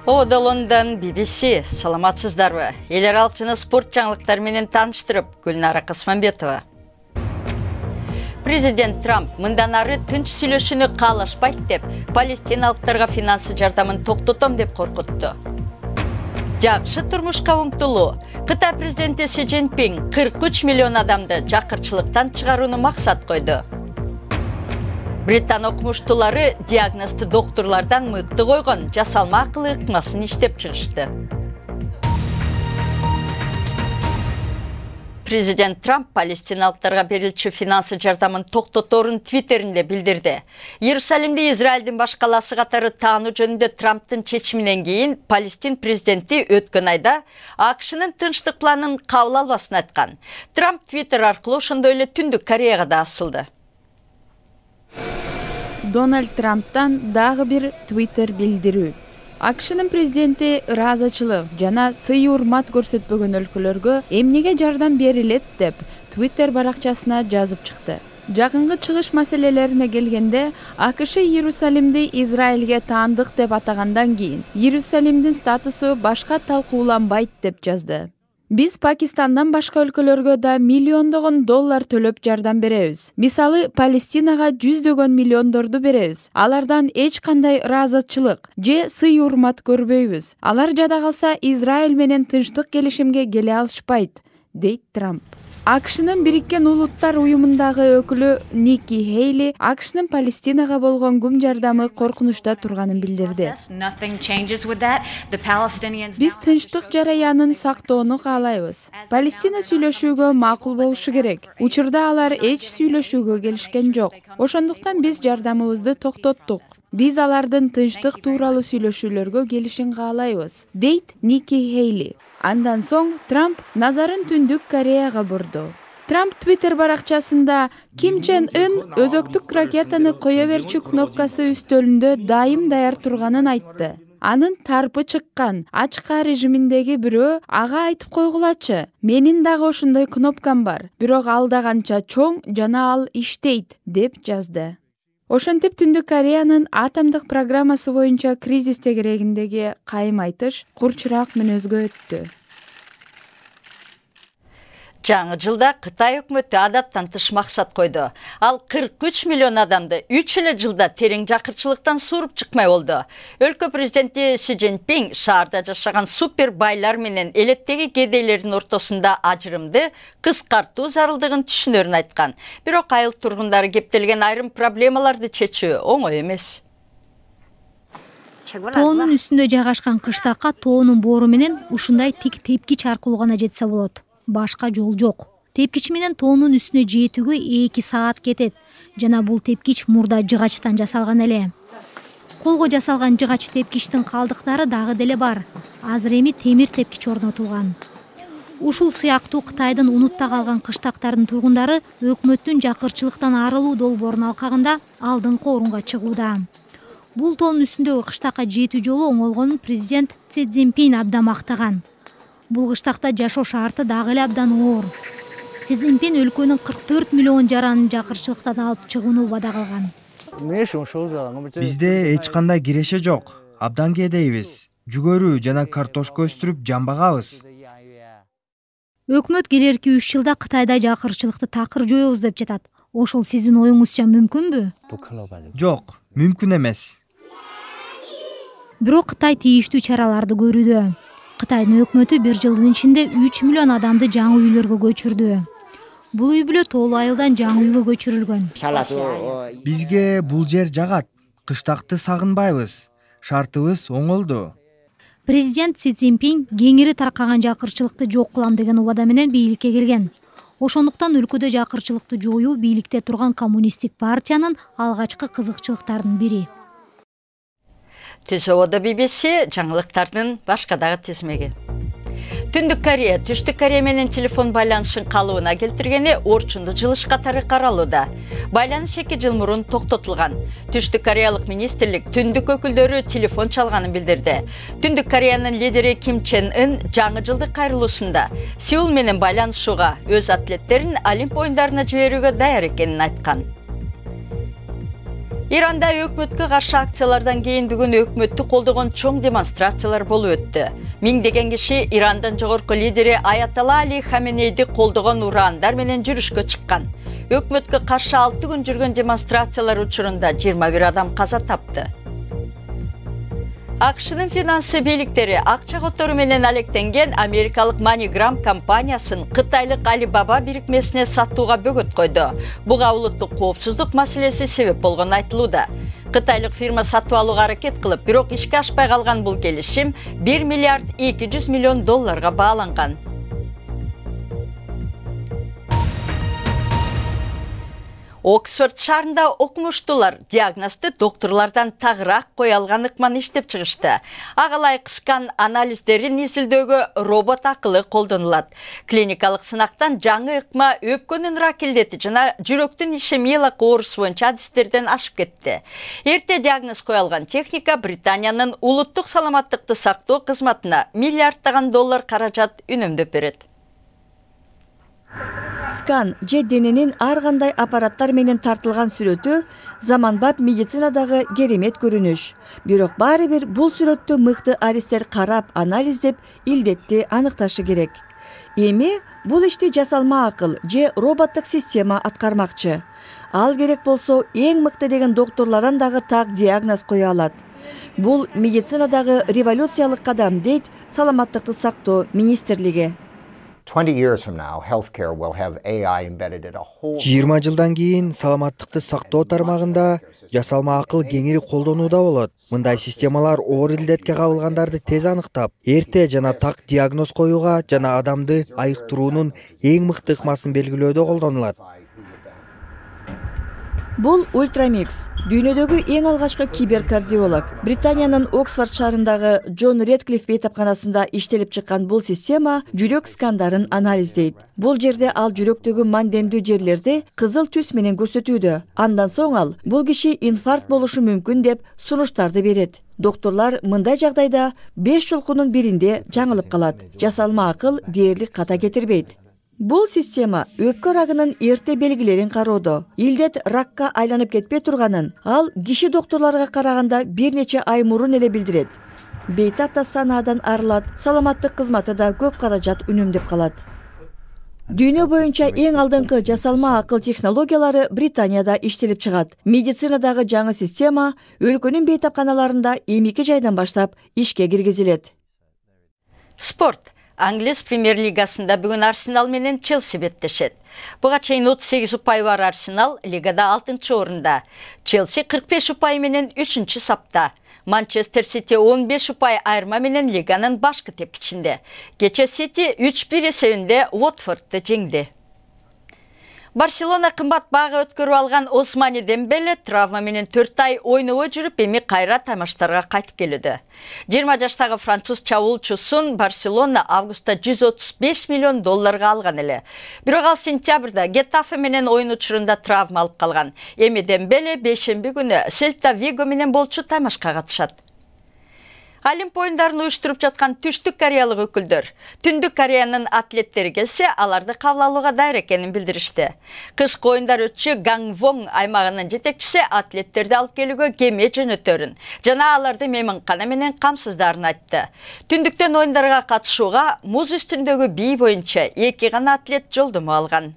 Лондон BBC, саламатсыздарбы? Эл аралык жана спорт жаңылыктары менен тааныштырып, Гүлнара Касманбетова. Президент Трамп мындан ары тынч сүйлөшүүнү каалашпайт деп, палестиналыктарга финансы жардамын токтотом деп коркутту. Жакшы турмушка умтулуу. Кытай президенти Си Цзиньпин 43 миллион адамды жакырчылыктан чыгарууну максат койду. Британ окумуштуулары диагнозду доктурлардан мыкты койгон жасалма акыл ыкмасын иштеп чыгышты. Президент Трамп палестиналыктарга берилчү финансы жардамын токтоторун Твиттеринде билдирди. Иерусалимди Израилдин баш калаасы катары таануу жөнүндө Трамптын чечиминен кийин Палестин президенти өткөн айда АКШнын тынчтык планын кабыл албасын айткан. Трамп Твиттер аркылуу ошондой эле Түндүк Кореяга да асылды. Дональд Трамптан дагы бир Твиттер билдирүү. АКШнын президенти ыраазычылык жана сый урмат көрсөтпөгөн өлкөлөргө эмнеге жардам берилет деп Твиттер баракчасына жазып чыкты. Жакынкы чыгыш маселелерине келгенде, АКШ Иерусалимди Израилге таандык деп атагандан кийин Иерусалимдин статусу башка талкууланбайт деп жазды. Биз Пакистандан башка өлкөлөргө да миллиондогон доллар төлөп жардам беребиз. Мисалы, Палестинага жүздөгөн миллиондорду беребиз. Алардан эч кандай ыраазычылык же сый урмат көрбөйбүз. Алар жада калса Израиль менен тынчтык келишимге келе алышпайт, дейт Трамп. АКШнын Бириккен Улуттар уюмундагы өкүлү Ники Хейли АКШнын Палестинага болгон күм жардамы коркунучта турганын билдирди. Биз тынчтык жараянын сактоону каалайбыз. Палестина сүйлөшүүгө макул болушу керек. Учурда алар эч сүйлөшүүгө келишкен жок. Ошондуктан биз жардамыбызды токтоттук. Биз алардын тынчтык тууралуу сүйлөшүүлөргө келишин каалайбыз, дейт Ники Хейли. Андан соң Трамп назарын Түндүк Кореяга бурду. Трамп Твиттер баракчасында Ким Чен Ын өзөктүк ракетаны кое берчү кнопкасы үстөлүндө дайым даяр турганын айтты. Анын тарпы чыккан, ачка режиминдеги бирөө ага айтып койгулачы. Менин дагы ошондой кнопкам бар, бирок ал да канча чоң жана ал иштейт, деп жазды. Ошентип Түндүк Кореянын атомдук программасы боюнча кризис тегерегиндеги кайым айтыш курчураак мүнөзгө өттү. Жаңы жылда Кытай өкмөтү адаттан тыш максат койду. Ал 43 миллион адамды 3 эле жылда терең жакырчылыктан сууруп чыкмай болду. Өлкө президенти Си Цзиньпин шаарда жашаган супер байлар менен элеттеги кедейлердин ортосунда ажырымды кыскартуу зарылдыгын түшүнөрүн айткан. Бирок айыл тургундары кептелген айрым проблемаларды чечүү оңой эмес. Тоонун үстүндө жайгашкан кыштакка тоонун боору менен ушундай тик тепкич аркылуу гана жетсе болот. Башка жол жок. Тепкич менен тоонун үстүнө жетүүгө 2 саат кетет. Жана бул тепкич мурда жыгачтан жасалган эле. Колго жасалган жыгач тепкичтин калдыктары дагы деле бар. Азыр эми темир тепкич орнотулган. Ушул сыяктуу Кытайдын унутта калган кыштактардын тургундары өкмөттүн жакырчылыктан арылуу долбоорун алкагында алдыңкы орунга чыгууда. Бул тоонун үстүндөгү кыштакка жетүү жолу оңолгонун президент Си Цзиньпин абдан мактаган. Бул кыштакта жашоо шарты дагы эле абдан оор. Си Цзиньпин өлкөнүн 44 миллион жаранын жакырчылыктан алып чыгууну убада кылган. Бизде эч кандай киреше жок. Абдан кедейбиз. Жүгөрү жана картошка өстүрүп жамбагабыз. Өкмөт келерки 3 жылда Кытайда жакырчылыкты такыр жоёбуз деп жатат. Ошол сиздин оюңузча мүмкүнбү? Жок, мүмкүн эмес. Бирок Кытай тийиштүү чараларды көрүүдө. Кытайдын өкмөтү 1 жылдын ичинде 3 миллион адамды жаңы үйлөргө көчүрдү. Бул үй бүлө тоолуу айылдан жаңы үйгө көчүрүлгөн. Бизге бул жер жагат. Кыштакты сагынбайбыз. Шартыбыз оңолду. Президент Си Цзиньпин кеңири таркаган жакырчылыкты жок кылам деген убада менен бийликке келген. Ошондуктан өлкөдө жакырчылыкты жоюу бийликте турган коммунисттик партиянын алгачкы кызыкчылыктарынын бири. Түзөбөдө BBC жаңылыктардын башка дагы тизмеги. Түндүк Корея Түштүк Корея менен телефон байланышын калыбына келтиргени орчунду жылыш катары каралууда. Байланыш 2 жыл мурун токтотулган. Түштүк Кореялык министрлик Түндүк өкүлдөрү телефон чалганын билдирди. Түндүк Кореянын лидери Ким Чен Ын жаңы жылдык кайрылуусунда Сеул менен байланышууга өз атлеттерин Олимп оюндарына жиберүүгө даяр экенин айткан. Иранда өкмөткө каршы акциялардан кийин бүгүн өкмөттү колдогон чоң демонстрациялар болуп өттү. Миңдеген киши Ирандын жогорку лидери Аятолла Али Хаменейди колдогон ураандар менен жүрүшкө чыккан. Өкмөткө каршы 6 күн жүргөн демонстрациялар учурунда 21 адам каза тапты. АКШнын финансы бийликтери акча котору менен алектенген америкалык MoneyGram компаниясын кытайлык Alibaba бирикмесине сатууга бөгөт койду. Буга улуттук коопсуздук маселеси себеп болгону айтылууда. Кытайлык фирма сатып алууга аракет кылып, бирок ишке ашпай калган бул келишим 1 миллиард 200 миллион долларга бааланган. Оксфорд шаарында окумуштуулар диагнозду докторлордон тагыраак кое алган ыкманы иштеп чыгышты. Ага ылайык скан анализдерин изилдөөгө робот акылы колдонулат. Клиникалык сынактан жаңы ыкма өпкөнүн рак илдети жана жүрөктүн ишемиялык оорусу боюнча адистерден ашып кетти. Эрте диагноз кое алган техника Британиянын улуттук саламаттыкты сактоо кызматына миллиарддаган доллар каражат үнөмдөп берет. Скан же дененин ар кандай аппараттар менен тартылган сүрөтү заманбап медицинадагы керемет көрүнүш. Бирок баары бир бул сүрөттү мыкты аристер карап, анализдеп, илдетти аныкташы керек. Эми бул ишти жасалма акыл же роботтук система аткармакчы. Ал керек болсо эң мыкты деген докторлордон дагы так диагноз кое алат. Бул медицинадагы революциялык кадам, дейт Саламаттыкты сактоо министрлиги. 20 years from now, healthcare will have AI embedded in a whole... 20 жылдан кийин саламаттыкты сактоо тармагында жасалма акыл кеңири колдонууда болот. Мындай системалар оор илдетке кабылгандарды тез аныктап, эрте жана так диагноз коюуга жана адамды айыктыруунун эң мыкты ыкмасын белгилөөдө колдонулат. Бул Ультрамикс, дүйнөдөгү эң алгачкы киберкардиолог. Британиянын Оксфорд шаарындагы Джон Редклифф бейтапканасында иштелип чыккан бул система жүрөк скандарын анализдейт. Бул жерде ал жүрөктөгү мандемдүү жерлерди кызыл түс менен көрсөтүүдө. Андан соң ал бул киши инфаркт болушу мүмкүн деп сунуштарды берет. Докторлар мындай жагдайда 5 жолкунун биринде жаңылып калат. Жасалма акыл дээрлик ката кетирбейт. Бул система өпкө рагынын эрте белгилерин кароодо, илдет ракка айланып кетпей турганын, ал киши докторлорго караганда бир нече ай мурун эле билдирет. Бейтап да санаадан арылат, саламаттык кызматы да көп каражат үнөмдөп калат. Дүйнө боюнча эң алдыңкы жасалма акыл технологиялары Британияда иштелип чыгат. Медицинадагы жаңы система өлкөнүн бейтапканаларында эмики жайдан баштап ишке киргизилет. Спорт. Англис премьер лигасында бүгүн Арсенал менен Челси беттешет. Буга чейин 38 упай бар Арсенал лигада 6-чы орунда. Челси 45 упай менен 3-чы сапта. Манчестер Сити 15 упай айырма менен лиганын башкы тепкичинде. Кече Сити 3-1 эсебинде Уотфордду жеңди. Барселона кымбат бага өткөрүп алган Османи Дембеле травма менен 4 ай ойнобой жүрүп, эми кайра таймаштарга кайтып келүүдө. 20 жаштагы француз чабуулчусун Барселона августта 135 миллион долларга алган эле. Бирок ал сентябрда Гетафе менен ойын учурунда травма алып калган. Эми Дембеле бейшемби күнү Селта Виго менен болчу таймашка катышат. Олимп оюндарын уюштуруп жаткан Түштүк Кореялык өкүлдөр Түндүк Кореянын атлеттери келсе, аларды кабыл алууга даяр экенин билдиришти. Кышкы оюндар өтчү Гангвон аймагынын жетекчиси атлеттерди алып келүүгө кеме жөнөтөрүн жана аларды мейманкана менен камсыздарын айтты. Түндүктөн оюндарга катышууга муз үстүндөгү бий боюнча 2 гана атлет жолдомо алган.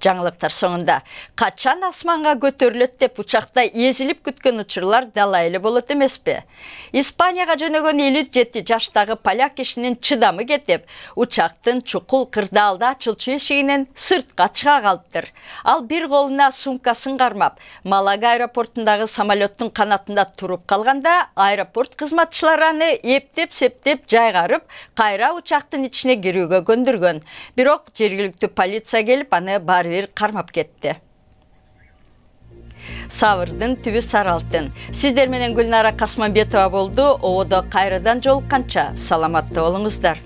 Жаңылыктар соңунда качан асманга көтөрүлөт деп учакта эзилип күткөн учурлар дала эле болот эмеспи? Испанияга жөнөгөн 57 жаштагы поляк кишинин чыдамы кетип, учактын чукул кырдаалда ачылчу эшигинен сыртка чыга калыптыр. Ал бир колуна сумкасын кармап, Малага аэропортундагы самолеттун канатында туруп калганда, аэропорт кызматчылары аны эптеп-септеп жайгарып, кайра учактын ичине кирүүгө көндүргөн. Бирок жергиликтүү полиция келип, аны баары бир кармап кетти. Сабырдын түбү саралтын. Сиздер менен Гүлнара Касманбетова болду. Ободо кайрадан жолукканча саламатта болуңуздар.